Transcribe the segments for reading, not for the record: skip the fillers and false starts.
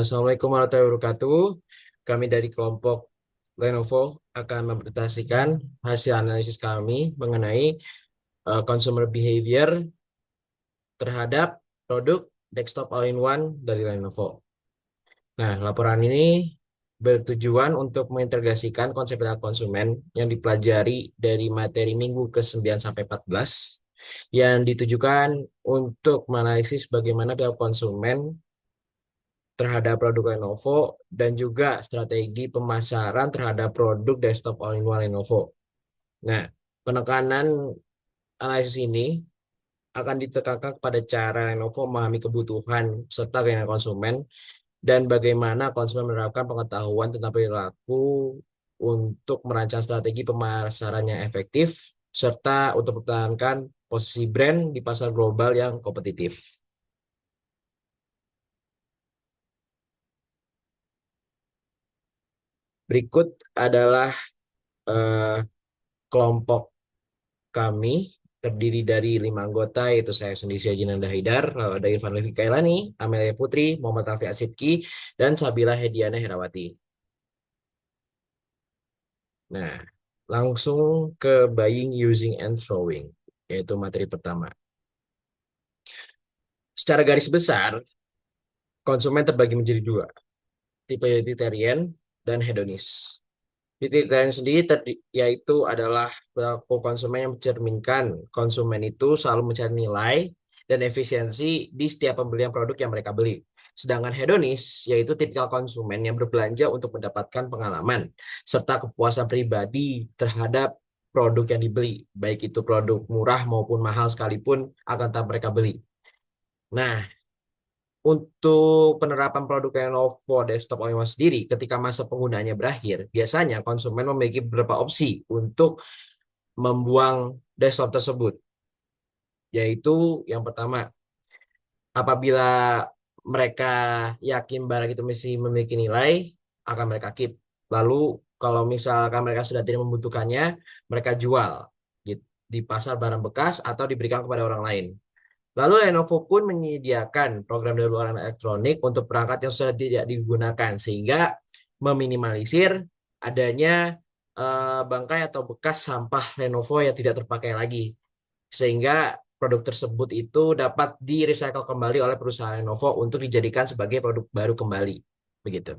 Assalamualaikum warahmatullahi wabarakatuh. Kami dari kelompok Lenovo akan mempresentasikan hasil analisis kami mengenai consumer behavior terhadap produk desktop all-in-one dari Lenovo. Nah, laporan ini bertujuan untuk mengintegrasikan konsep data konsumen yang dipelajari dari materi minggu ke-9 sampai 14 yang ditujukan untuk menganalisis bagaimana pihak konsumen terhadap produk Lenovo dan juga strategi pemasaran terhadap produk desktop all-in-one Lenovo. Nah, penekanan analisis ini akan ditekankan kepada cara Lenovo memahami kebutuhan serta keinginan konsumen dan bagaimana konsumen menerapkan pengetahuan tentang perilaku untuk merancang strategi pemasaran yang efektif serta untuk mempertahankan posisi brand di pasar global yang kompetitif. Berikut adalah eh, kelompok kami terdiri dari 5 anggota, yaitu saya sendiri Jinanda Haidar, lalu ada Irfan Levi Kailani, Amelia Putri, Muhammad Rafi Asidki, dan Sabila Hediana Herawati. Nah, langsung ke buying, using, and throwing, yaitu materi pertama. Secara garis besar, konsumen terbagi menjadi dua, tipe utilitarian dan hedonis. Utilitarian sendiri yaitu adalah perilaku konsumen yang mencerminkan konsumen itu selalu mencari nilai dan efisiensi di setiap pembelian produk yang mereka beli. Sedangkan hedonis yaitu tipikal konsumen yang berbelanja untuk mendapatkan pengalaman serta kepuasan pribadi terhadap produk yang dibeli, baik itu produk murah maupun mahal sekalipun akan tetap mereka beli. Nah, untuk penerapan produk Lenovo desktop all-in-one sendiri, ketika masa penggunaannya berakhir, biasanya konsumen memiliki beberapa opsi untuk membuang desktop tersebut. Yaitu yang pertama, apabila mereka yakin barang itu masih memiliki nilai, akan mereka keep. Lalu kalau misalkan mereka sudah tidak membutuhkannya, mereka jual di pasar barang bekas atau diberikan kepada orang lain. Lalu Lenovo pun menyediakan program daur ulang elektronik untuk perangkat yang sudah tidak digunakan sehingga meminimalisir adanya bangkai atau bekas sampah Lenovo yang tidak terpakai lagi. Sehingga produk tersebut itu dapat di-recycle kembali oleh perusahaan Lenovo untuk dijadikan sebagai produk baru kembali. Begitu.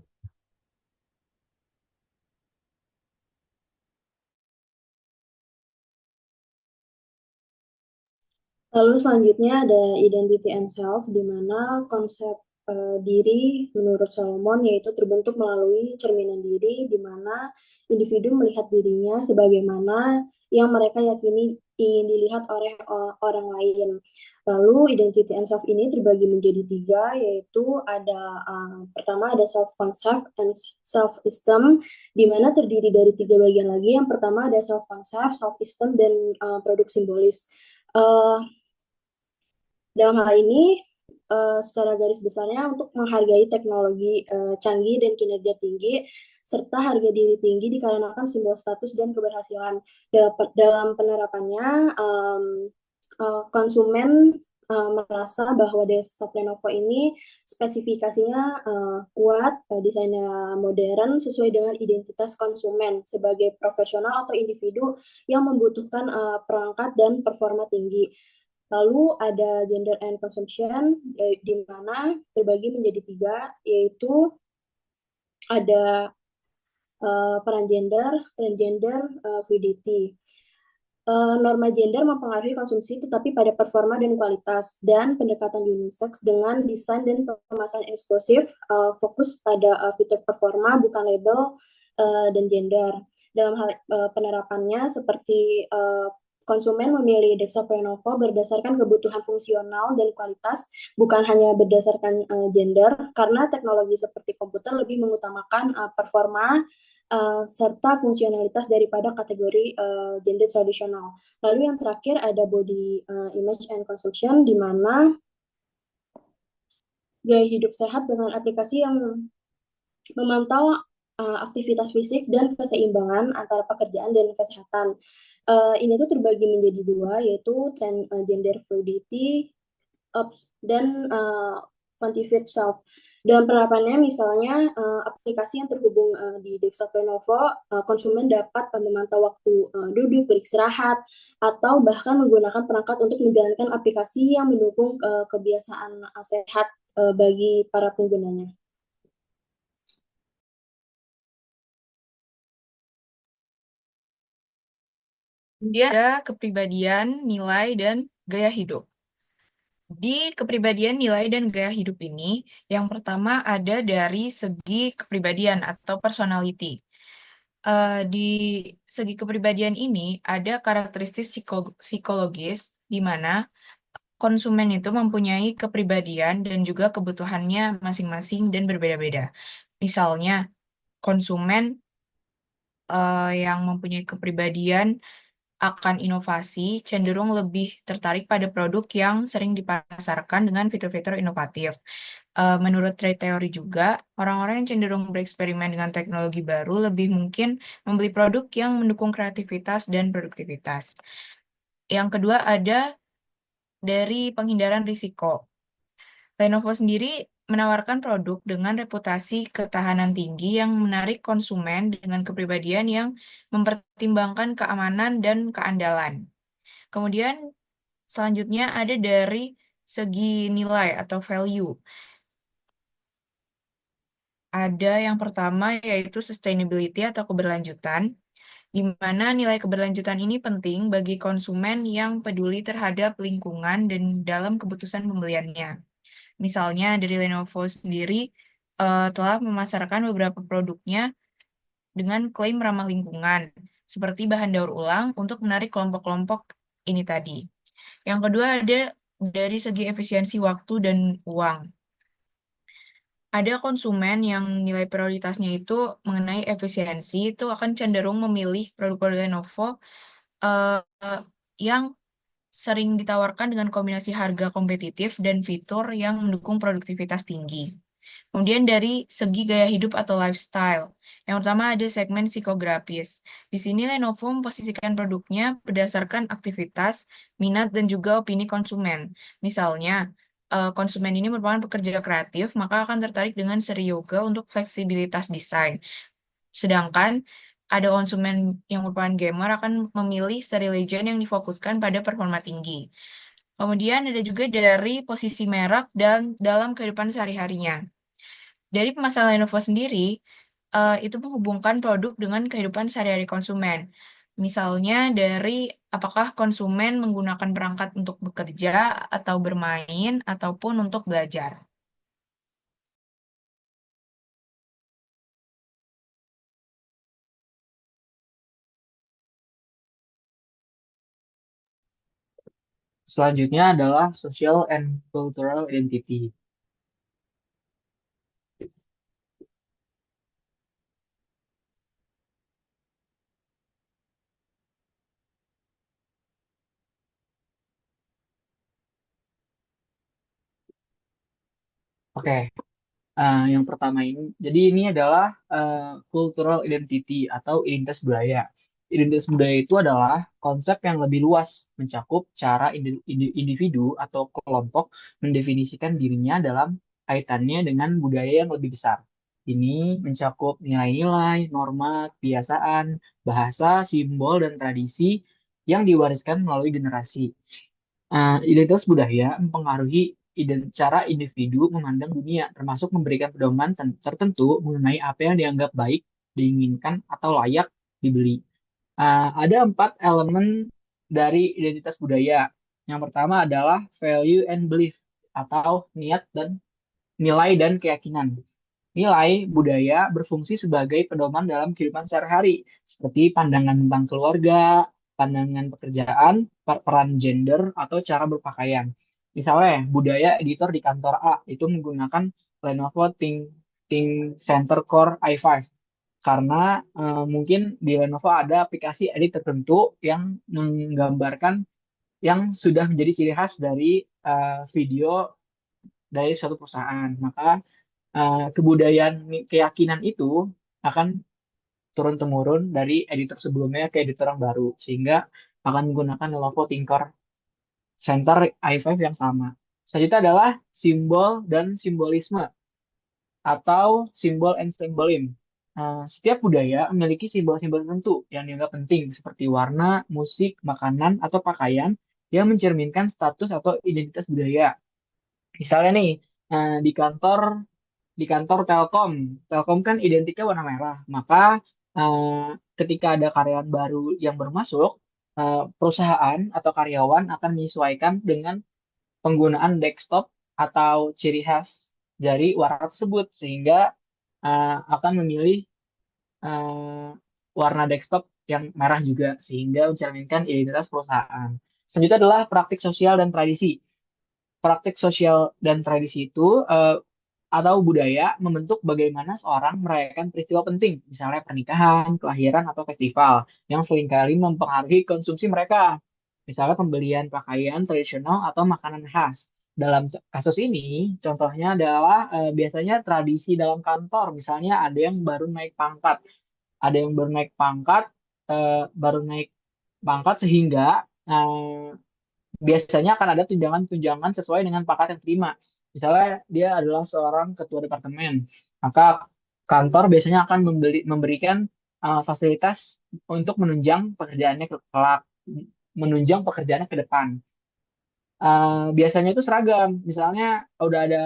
Lalu selanjutnya ada identity and self, di mana konsep diri menurut Solomon yaitu terbentuk melalui cerminan diri, di mana individu melihat dirinya sebagaimana yang mereka yakini ingin dilihat oleh orang lain. Lalu identity and self ini terbagi menjadi tiga, yaitu ada pertama ada self concept and self esteem, di mana terdiri dari tiga bagian lagi. Yang pertama ada self concept, self esteem, dan produk simbolis. Uh, dalam hal ini, secara garis besarnya untuk menghargai teknologi canggih dan kinerja tinggi, serta harga diri tinggi dikarenakan simbol status dan keberhasilan. Dalam penerapannya, konsumen merasa bahwa desktop Lenovo ini spesifikasinya kuat, desainnya modern, sesuai dengan identitas konsumen sebagai profesional atau individu yang membutuhkan perangkat dan performa tinggi. Lalu ada gender and consumption, di mana terbagi menjadi tiga, yaitu ada peran gender, transgender, fluidity. Norma gender mempengaruhi konsumsi tetapi pada performa dan kualitas, dan pendekatan unisex dengan desain dan pemasaran eksklusif fokus pada fitur performa bukan label dan gender. Dalam hal penerapannya seperti konsumen memilih desktop Lenovo berdasarkan kebutuhan fungsional dan kualitas, bukan hanya berdasarkan gender, karena teknologi seperti komputer lebih mengutamakan performa serta fungsionalitas daripada kategori gender tradisional. Lalu yang terakhir ada body image and consumption, di mana gaya hidup sehat dengan aplikasi yang memantau aktivitas fisik dan keseimbangan antara pekerjaan dan kesehatan. Ini tuh terbagi menjadi dua, yaitu gender fluidity dan quantified self. Dalam penerapannya, misalnya aplikasi yang terhubung di desktop Lenovo, konsumen dapat memantau waktu duduk, beristirahat, atau bahkan menggunakan perangkat untuk menjalankan aplikasi yang mendukung kebiasaan sehat bagi para penggunanya. Kemudian ada kepribadian, nilai, dan gaya hidup. Di kepribadian, nilai, dan gaya hidup ini, yang pertama ada dari segi kepribadian atau personality. Di segi kepribadian ini ada karakteristik psikologis di mana konsumen itu mempunyai kepribadian dan juga kebutuhannya masing-masing dan berbeda-beda. Misalnya, konsumen yang mempunyai kepribadian akan inovasi cenderung lebih tertarik pada produk yang sering dipasarkan dengan fitur-fitur inovatif. Menurut trade theory juga, orang-orang yang cenderung bereksperimen dengan teknologi baru lebih mungkin membeli produk yang mendukung kreativitas dan produktivitas. Yang kedua ada dari penghindaran risiko. Lenovo sendiri menawarkan produk dengan reputasi ketahanan tinggi yang menarik konsumen dengan kepribadian yang mempertimbangkan keamanan dan keandalan. Kemudian selanjutnya ada dari segi nilai atau value. Ada yang pertama yaitu sustainability atau keberlanjutan, di mana nilai keberlanjutan ini penting bagi konsumen yang peduli terhadap lingkungan dan dalam keputusan pembeliannya. Misalnya dari Lenovo sendiri telah memasarkan beberapa produknya dengan klaim ramah lingkungan, seperti bahan daur ulang untuk menarik kelompok-kelompok ini tadi. Yang kedua ada dari segi efisiensi waktu dan uang. Ada konsumen yang nilai prioritasnya itu mengenai efisiensi, itu akan cenderung memilih produk-produk Lenovo eh, yang sering ditawarkan dengan kombinasi harga kompetitif dan fitur yang mendukung produktivitas tinggi. Kemudian dari segi gaya hidup atau lifestyle. Yang pertama ada segmen psikografis. Di sini Lenovo memposisikan produknya berdasarkan aktivitas, minat, dan juga opini konsumen. Misalnya, konsumen ini merupakan pekerja kreatif, maka akan tertarik dengan seri yoga untuk fleksibilitas desain. Sedangkan ada konsumen yang merupakan gamer akan memilih seri Legend yang difokuskan pada performa tinggi. Kemudian ada juga dari posisi merek dan dalam kehidupan sehari-harinya. Dari pemasaran Lenovo sendiri, itu menghubungkan produk dengan kehidupan sehari-hari konsumen. Misalnya dari apakah konsumen menggunakan perangkat untuk bekerja atau bermain ataupun untuk belajar. Selanjutnya adalah social and cultural identity. Oke, yang pertama ini, jadi ini adalah cultural identity atau identitas budaya. Identitas budaya itu adalah konsep yang lebih luas, mencakup cara individu atau kelompok mendefinisikan dirinya dalam kaitannya dengan budaya yang lebih besar. Ini mencakup nilai-nilai, norma, kebiasaan, bahasa, simbol, dan tradisi yang diwariskan melalui generasi. Identitas budaya mempengaruhi cara individu memandang dunia, termasuk memberikan pedoman tertentu mengenai apa yang dianggap baik, diinginkan, atau layak dibeli. Ada 4 elemen dari identitas budaya. Yang pertama adalah value and belief atau niat dan nilai dan keyakinan. Nilai budaya berfungsi sebagai pedoman dalam kehidupan sehari-hari, seperti pandangan tentang keluarga, pandangan pekerjaan, peran gender, atau cara berpakaian. Misalnya, budaya editor di kantor A itu menggunakan Lenovo Think Center Core i5 karena mungkin di Lenovo ada aplikasi edit tertentu yang menggambarkan yang sudah menjadi ciri khas dari video dari suatu perusahaan. Maka kebudayaan keyakinan itu akan turun-temurun dari editor sebelumnya ke editor yang baru sehingga akan menggunakan Lenovo Tinker Center i5 yang sama. Selanjutnya adalah simbol dan simbolisme. atau simbol and symbolism. Setiap budaya memiliki simbol-simbol tertentu yang dianggap penting seperti warna, musik, makanan, atau pakaian yang mencerminkan status atau identitas budaya. Misalnya nih, eh, di kantor di kantor Telkom, Telkom kan identiknya warna merah. Maka eh, ketika ada karyawan baru yang baru masuk, perusahaan atau karyawan akan menyesuaikan dengan penggunaan desktop atau ciri khas dari warna tersebut sehingga akan memilih eh, warna desktop yang merah juga sehingga mencerminkan identitas perusahaan. Selanjutnya adalah praktik sosial dan tradisi. Praktik sosial dan tradisi itu atau budaya membentuk bagaimana seorang merayakan peristiwa penting, misalnya pernikahan, kelahiran, atau festival, yang seringkali mempengaruhi konsumsi mereka, misalnya pembelian pakaian tradisional atau makanan khas. Dalam kasus ini, contohnya adalah biasanya tradisi dalam kantor, misalnya ada yang baru naik pangkat, ada yang baru naik pangkat sehingga biasanya akan ada tunjangan-tunjangan sesuai dengan pangkat yang terima. Misalnya dia adalah seorang ketua departemen, maka kantor biasanya akan memberikan fasilitas untuk menunjang pekerjaannya ke kelak, menunjang pekerjaannya ke depan. Biasanya itu seragam, misalnya udah ada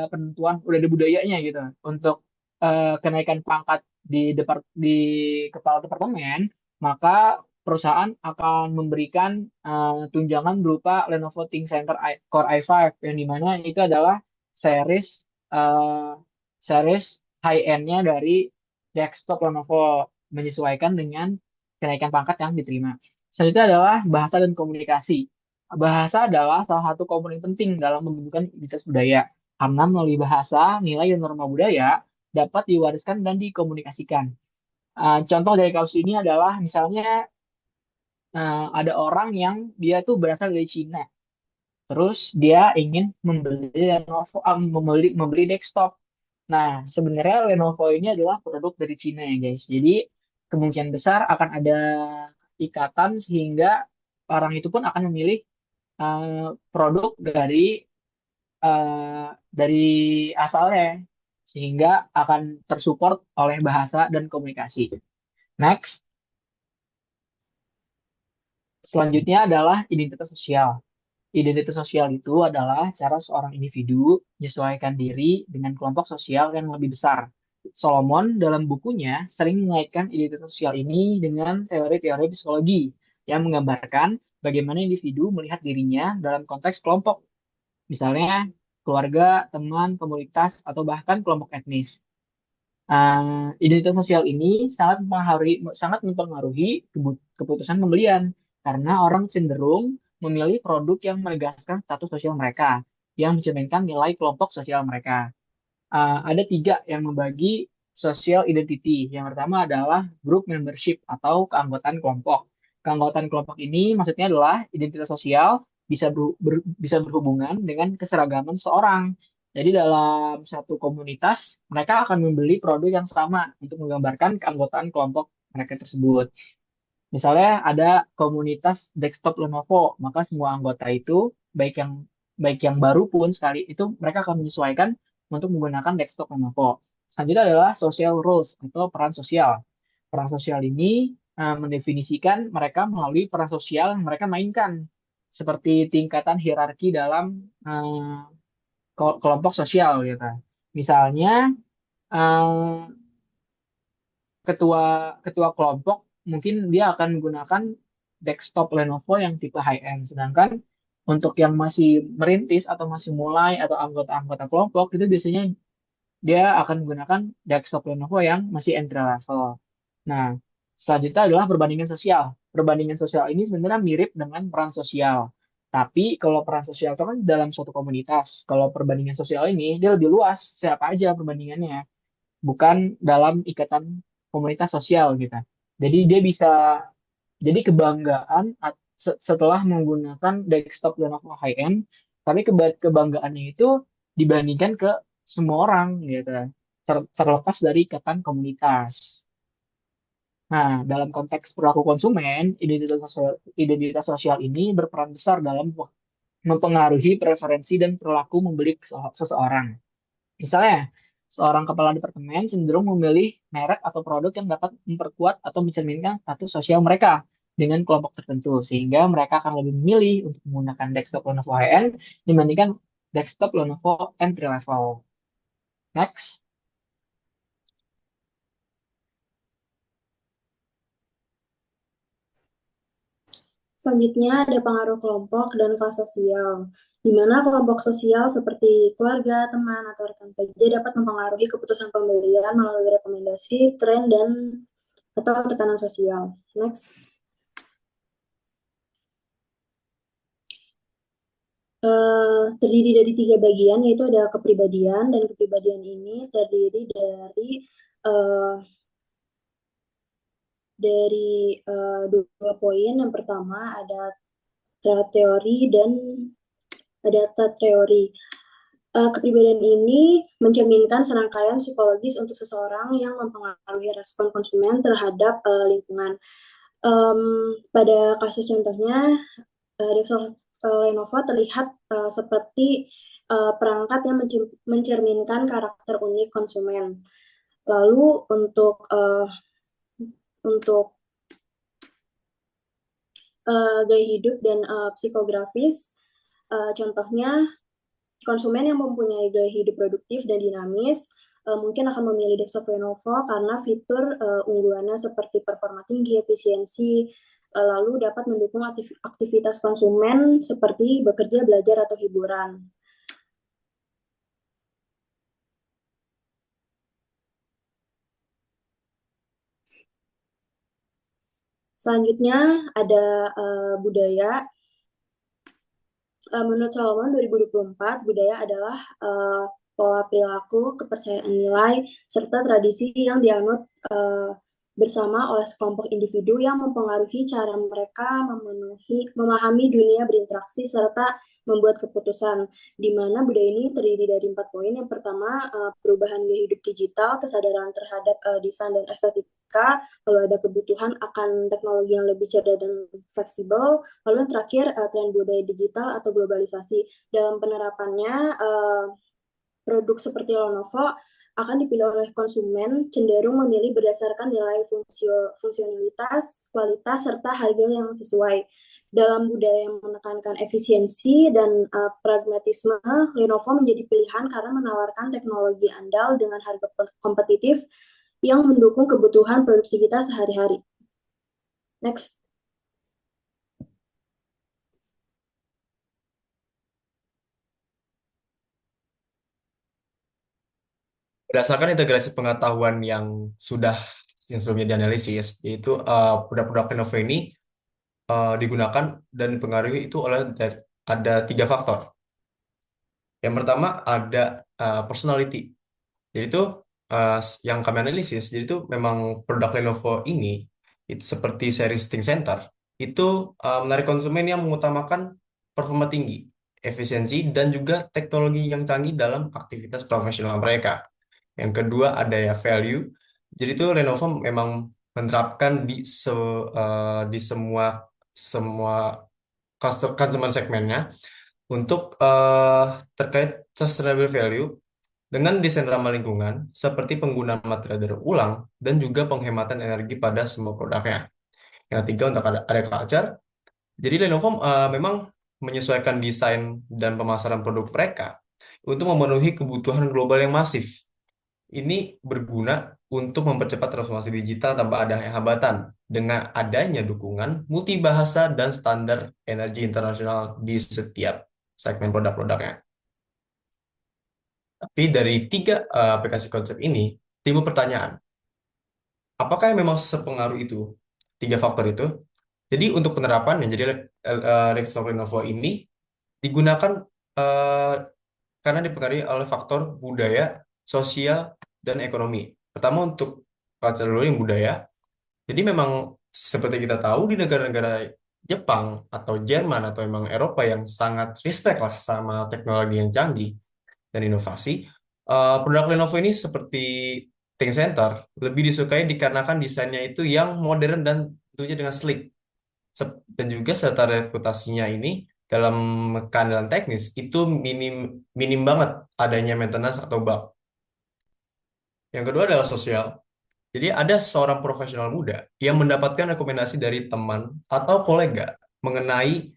budayanya gitu untuk kenaikan pangkat di kepala departemen, maka perusahaan akan memberikan tunjangan berupa Lenovo ThinkCentre Core i5 yang dimana itu adalah series eh, series high end-nya dari desktop Lenovo menyesuaikan dengan kenaikan pangkat yang diterima. Selanjutnya adalah bahasa dan komunikasi. Bahasa adalah salah satu komponen penting dalam membentukkan identitas budaya. Karena melalui bahasa, nilai dan norma budaya dapat diwariskan dan dikomunikasikan. Contoh dari kasus ini adalah misalnya ada orang yang dia tuh berasal dari Cina, terus dia ingin membeli Lenovo, membeli desktop. Nah, sebenarnya Lenovo ini adalah produk dari Cina ya guys. Jadi kemungkinan besar akan ada ikatan sehingga orang itu pun akan memilih produk eh, dari asalnya sehingga akan tersupport oleh bahasa dan komunikasi. Next, selanjutnya adalah identitas sosial. Identitas sosial itu adalah cara seorang individu menyesuaikan diri dengan kelompok sosial yang lebih besar. Solomon dalam bukunya sering mengaitkan identitas sosial ini dengan teori-teori psikologi yang menggambarkan bagaimana individu melihat dirinya dalam konteks kelompok, misalnya keluarga, teman, komunitas, atau bahkan kelompok etnis. Identitas sosial ini sangat mempengaruhi keputusan pembelian karena orang cenderung memilih produk yang menegaskan status sosial mereka, yang mencerminkan nilai kelompok sosial mereka. Ada tiga yang membagi social identity. Yang pertama adalah group membership atau keanggotaan kelompok. Keanggotaan kelompok ini maksudnya adalah identitas sosial bisa berhubungan dengan keseragaman seorang. Jadi dalam satu komunitas, mereka akan membeli produk yang sama untuk menggambarkan keanggotaan kelompok mereka tersebut. Misalnya ada komunitas desktop Lenovo, maka semua anggota itu baik yang baik yang baru pun sekali itu mereka akan menyesuaikan untuk menggunakan desktop Lenovo. Selanjutnya adalah social roles atau peran sosial. Peran sosial ini mendefinisikan mereka melalui peran sosial yang mereka mainkan, seperti tingkatan hierarki dalam kelompok sosial gitu. Misalnya eh, ketua ketua kelompok mungkin dia akan menggunakan desktop Lenovo yang tipe high end, sedangkan untuk yang masih merintis atau masih mulai atau anggota-anggota kelompok itu biasanya dia akan menggunakan desktop Lenovo yang masih entry level. Nah, selanjutnya adalah perbandingan sosial. Perbandingan sosial ini sebenarnya mirip dengan peran sosial. Tapi kalau peran sosial itu kan dalam suatu komunitas. Kalau perbandingan sosial ini dia lebih luas, siapa aja perbandingannya, bukan dalam ikatan komunitas sosial gitu. Jadi dia bisa jadi kebanggaan setelah menggunakan desktop Lenovo high end, tapi kebanggaannya itu dibandingkan ke semua orang gitu, terlepas dari ikatan komunitas. Nah, dalam konteks perilaku konsumen, identitas sosial ini berperan besar dalam mempengaruhi preferensi dan perilaku membeli seseorang. Misalnya, Seorang kepala departemen cenderung memilih merek atau produk yang dapat memperkuat atau mencerminkan status sosial mereka dengan kelompok tertentu, sehingga mereka akan lebih memilih untuk menggunakan desktop Lenovo high-end dibandingkan desktop Lenovo entry level. Next. Selanjutnya ada pengaruh kelompok dan kelas sosial, di mana kelompok sosial seperti keluarga, teman, atau rekan kerja dapat mempengaruhi keputusan pembelian melalui rekomendasi, tren, dan atau tekanan sosial. Next. Terdiri dari 3 bagian, yaitu ada kepribadian, dan kepribadian ini terdiri dari 2 poin. Yang pertama ada trait teori dan ada trait teori. Kepribadian ini mencerminkan serangkaian psikologis untuk seseorang yang mempengaruhi respon konsumen terhadap lingkungan. Pada kasus contohnya, desktop Lenovo terlihat seperti perangkat yang mencerminkan karakter unik konsumen. Lalu untuk gaya hidup dan psikografis, contohnya konsumen yang mempunyai gaya hidup produktif dan dinamis mungkin akan memilih desktop Lenovo karena fitur unggulannya seperti performa tinggi, efisiensi, lalu dapat mendukung aktivitas konsumen seperti bekerja, belajar, atau hiburan. Selanjutnya ada budaya. Menurut Solomon 2024, budaya adalah pola perilaku, kepercayaan nilai, serta tradisi yang dianut bersama oleh sekelompok individu yang mempengaruhi cara mereka memahami dunia berinteraksi serta membuat keputusan, di mana budaya ini terdiri dari 4 poin. Yang pertama, perubahan gaya hidup digital, kesadaran terhadap desain dan estetika, lalu ada kebutuhan akan teknologi yang lebih cerdas dan fleksibel, lalu yang terakhir, tren budaya digital atau globalisasi. Dalam penerapannya, produk seperti Lenovo akan dipilih oleh konsumen cenderung memilih berdasarkan nilai fungsionalitas, kualitas, serta harga yang sesuai. Dalam budaya yang menekankan efisiensi dan pragmatisme, Lenovo menjadi pilihan karena menawarkan teknologi andal dengan harga kompetitif yang mendukung kebutuhan produktivitas sehari-hari. Next. Berdasarkan integrasi pengetahuan yang sebelumnya dianalisis, yaitu produk-produk Lenovo ini digunakan dan dipengaruhi itu ada 3 faktor. Yang pertama ada personality. Jadi itu yang kami analisis, jadi itu memang produk Lenovo ini itu seperti seri ThinkCenter itu menarik konsumen yang mengutamakan performa tinggi, efisiensi, dan juga teknologi yang canggih dalam aktivitas profesional mereka. Yang kedua ada ya value. Jadi itu Lenovo memang menerapkan di semua customer segmennya untuk terkait sustainable value dengan desain ramah lingkungan seperti penggunaan material daur ulang dan juga penghematan energi pada semua produknya. Yang ketiga untuk ada culture. Jadi Lenovo memang menyesuaikan desain dan pemasaran produk mereka untuk memenuhi kebutuhan global yang masif. Ini berguna untuk mempercepat transformasi digital tanpa ada hambatan dengan adanya dukungan multibahasa dan standar energi internasional di setiap segmen produk-produknya. Tapi dari 3 aplikasi konsep ini, timbul pertanyaan, apakah yang memang sepengaruh itu, 3 faktor itu? Jadi untuk penerapannya, jadi Lexmark Lenovo ini digunakan eh, karena dipengaruhi oleh faktor budaya, sosial, dan ekonomi. Pertama untuk culture dulu yang budaya. Jadi memang seperti kita tahu di negara-negara Jepang atau Jerman atau memang Eropa yang sangat respect lah sama teknologi yang canggih dan inovasi, produk Lenovo ini seperti ThinkCenter lebih disukai dikarenakan desainnya itu yang modern dan tentunya dengan sleek. Dan juga serta reputasinya ini dalam keandalan teknis itu minim minim banget adanya maintenance atau bug. Yang kedua adalah sosial. Jadi ada seorang profesional muda yang mendapatkan rekomendasi dari teman atau kolega mengenai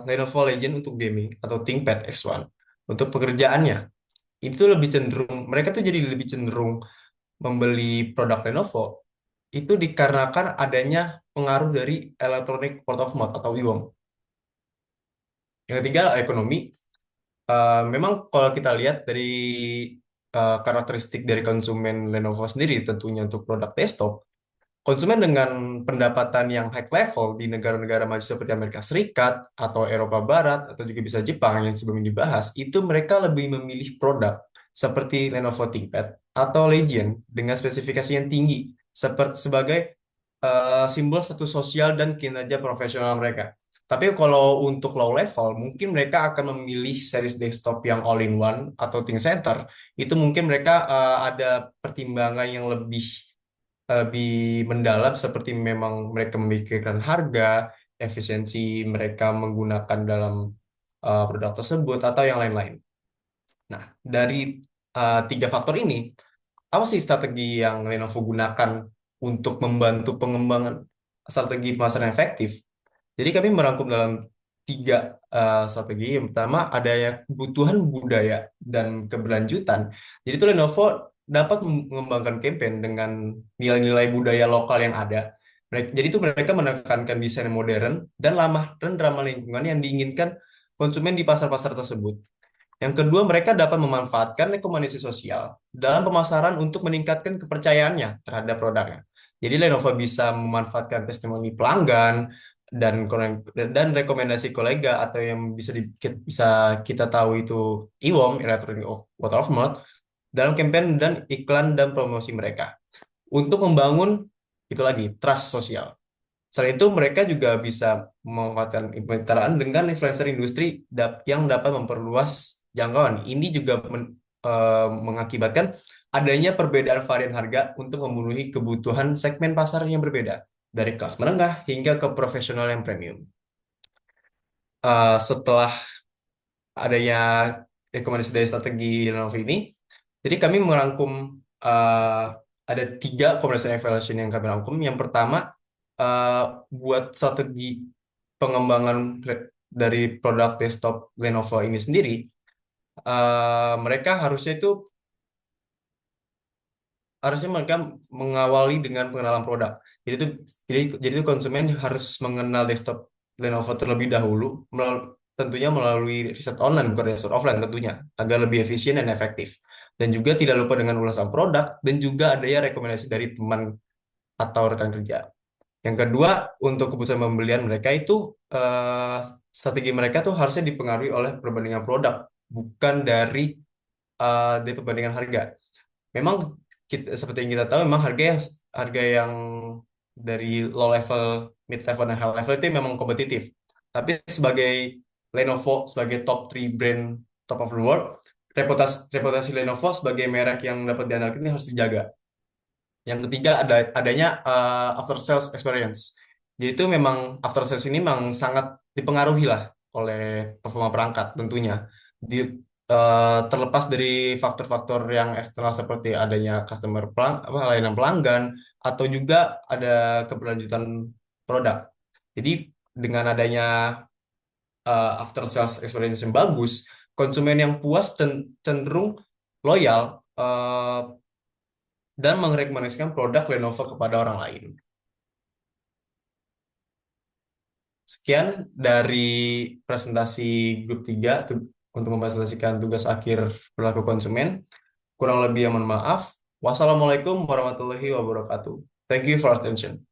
Lenovo Legion untuk gaming atau ThinkPad X1 untuk pekerjaannya. Itu lebih cenderung, mereka tuh jadi lebih cenderung membeli produk Lenovo itu dikarenakan adanya pengaruh dari Electronic Word of Mouth atau IWOM. Yang ketiga ekonomi. Memang kalau kita lihat dari karakteristik dari konsumen Lenovo sendiri tentunya untuk produk desktop, konsumen dengan pendapatan yang high level di negara-negara maju seperti Amerika Serikat atau Eropa Barat atau juga bisa Jepang yang sebelum dibahas, itu mereka lebih memilih produk seperti Lenovo ThinkPad atau Legion dengan spesifikasi yang tinggi sebagai simbol status sosial dan kinerja profesional mereka. Tapi kalau untuk low level, mungkin mereka akan memilih series desktop yang all-in-one atau ThinkCenter. Itu mungkin mereka ada pertimbangan yang lebih mendalam seperti memang mereka memikirkan harga, efisiensi mereka menggunakan dalam produk tersebut atau yang lain-lain. Nah, dari tiga faktor ini, apa sih strategi yang Lenovo gunakan untuk membantu pengembangan strategi pemasaran efektif? Jadi kami merangkum dalam tiga strategi. Yang pertama, adanya kebutuhan budaya dan keberlanjutan. Jadi itu Lenovo dapat mengembangkan campaign dengan nilai-nilai budaya lokal yang ada. Jadi itu mereka menekankan desain modern dan ramah lingkungan yang diinginkan konsumen di pasar-pasar tersebut. Yang kedua, mereka dapat memanfaatkan rekomendasi sosial dalam pemasaran untuk meningkatkan kepercayaannya terhadap produknya. Jadi Lenovo bisa memanfaatkan testimoni pelanggan dan rekomendasi kolega atau yang bisa kita tahu itu IWOM, Electronic Word of Mouth, dalam campaign dan iklan dan promosi mereka untuk membangun itu lagi trust sosial. Selain itu, mereka juga bisa memanfaatkan pembicaraan dengan influencer industri yang dapat memperluas jangkauan. Ini juga mengakibatkan adanya perbedaan varian harga untuk memenuhi kebutuhan segmen pasar yang berbeda, dari kelas menengah hingga ke profesional yang premium. Setelah adanya rekomendasi dari strategi Lenovo ini, jadi kami merangkum ada 3 commercial evaluation yang kami rangkum. Yang pertama, buat strategi pengembangan dari produk desktop Lenovo ini sendiri, mereka mereka mengawali dengan pengenalan produk. Jadi itu konsumen harus mengenal desktop Lenovo terlebih dahulu, tentunya melalui riset online bukan riset offline tentunya, agar lebih efisien dan efektif. Dan juga tidak lupa dengan ulasan produk dan juga adanya rekomendasi dari teman atau rekan kerja. Yang kedua, untuk keputusan pembelian mereka itu strategi mereka tuh harusnya dipengaruhi oleh perbandingan produk, bukan dari perbandingan harga. Memang seperti yang kita tahu, memang harga yang dari low level, mid level, dan high level itu memang kompetitif. Tapi sebagai Lenovo, sebagai top 3 brand top of the world, reputasi Lenovo sebagai merek yang dapat diandalkan ini harus dijaga. Yang ketiga adanya after sales experience. Jadi itu memang after sales ini memang sangat dipengaruhi lah oleh performa perangkat tentunya. Terlepas dari faktor-faktor yang eksternal seperti adanya layanan pelanggan atau juga ada keberlanjutan produk. Jadi dengan adanya after sales experience yang bagus, konsumen yang puas cenderung loyal dan merekomendasikan produk Lenovo kepada orang lain. Sekian dari presentasi grup 3 untuk mempresentasikan tugas akhir perilaku konsumen. Kurang lebih mohon maaf. Wassalamualaikum warahmatullahi wabarakatuh. Thank you for attention.